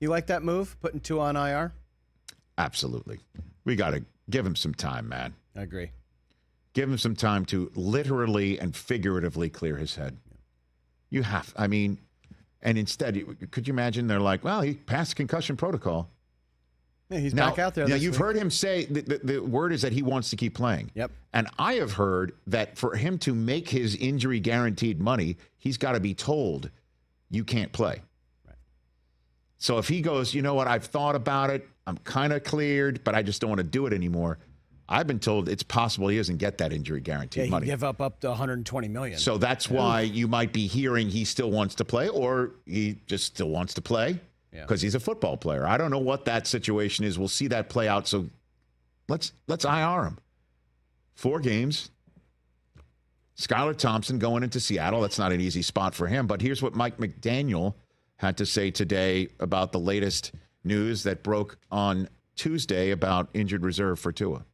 You like that move, putting Tua on IR? Absolutely. We got to give him some time, man. I agree. Give him some time to literally and figuratively clear his head. You have. I mean, and instead, could you imagine they're like, well, he passed concussion protocol. Yeah, he's back out there. Now, this you've week. heard him say the word is that he wants to keep playing. Yep. And I have heard that for him to make his injury guaranteed money, he's got to be told you can't play. Right. So if he goes, you know what, I've thought about it, I'm kind of cleared, but I just don't want to do it anymore. I've been told it's possible he doesn't get that injury guaranteed money. Give up to $120 million. So that's why you might be hearing he still wants to play, or he just still wants to play because he's a football player. I don't know what that situation is. We'll see that play out. So let's IR him. 4 games. Skylar Thompson going into Seattle. That's not an easy spot for him. But here's what Mike McDaniel had to say today about the latest news that broke on Tuesday about injured reserve for Tua.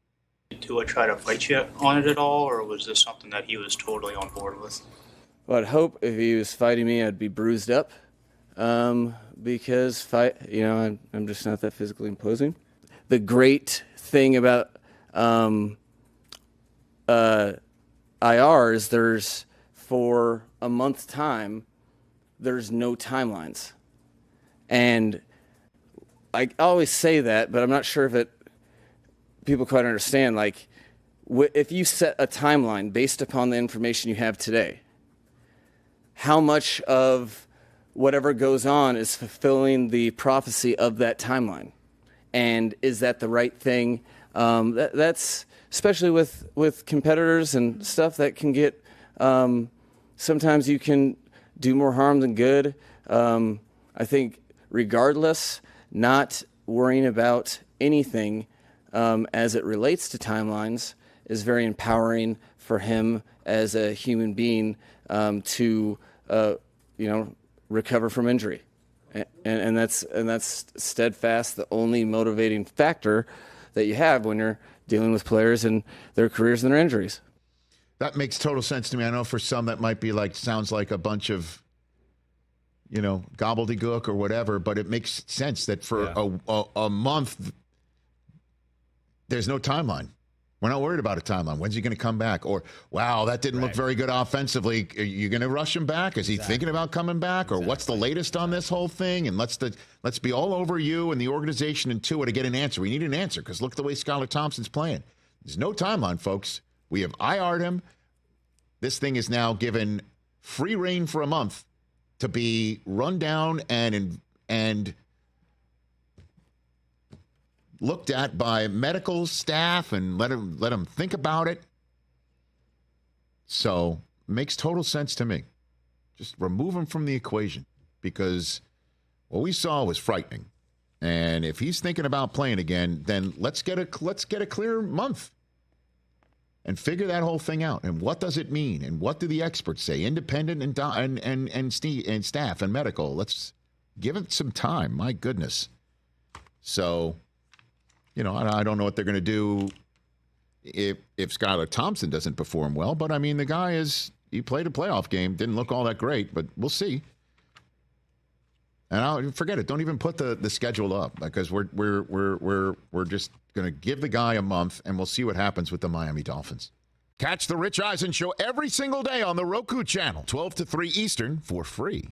Did Tua try to fight you on it at all, or was this something that he was totally on board with? Well, I'd hope if he was fighting me, I'd be bruised up, because I'm just not that physically imposing. The great thing about IR is there's, for a month's time, there's no timelines. And I always say that, but I'm not sure if people quite understand. Like, if you set a timeline based upon the information you have today, how much of whatever goes on is fulfilling the prophecy of that timeline? And is that the right thing? That's especially with competitors and stuff that can get, sometimes you can do more harm than good. I think regardless, not worrying about anything as it relates to timelines is very empowering for him as a human being to recover from injury. And that's steadfast, the only motivating factor that you have when you're dealing with players and their careers and their injuries. That makes total sense to me. I know for some that might be like, sounds like a bunch of, gobbledygook or whatever, but it makes sense that for a month, there's no timeline. We're not worried about a timeline. When's he going to come back? Or, wow, that didn't look very good offensively. Are you going to rush him back? Is he thinking about coming back? Or what's the latest on this whole thing? And let's be all over you and the organization and Tua to get an answer. We need an answer because look at the way Skylar Thompson's playing. There's no timeline, folks. We have IR'd him. This thing is now given free reign for a month to be run down and looked at by medical staff and let him think about it. So makes total sense to me. Just remove him from the equation because what we saw was frightening. And if he's thinking about playing again, then let's get a clear month and figure that whole thing out. And what does it mean? And what do the experts say? Independent and staff and medical. Let's give it some time. My goodness. So, I don't know what they're going to do if Skylar Thompson doesn't perform well. But, I mean, the guy he played a playoff game. Didn't look all that great, but we'll see. And I'll forget it. Don't even put the schedule up because we're just going to give the guy a month and we'll see what happens with the Miami Dolphins. Catch the Rich Eisen Show every single day on the Roku Channel, 12 to 3 Eastern for free.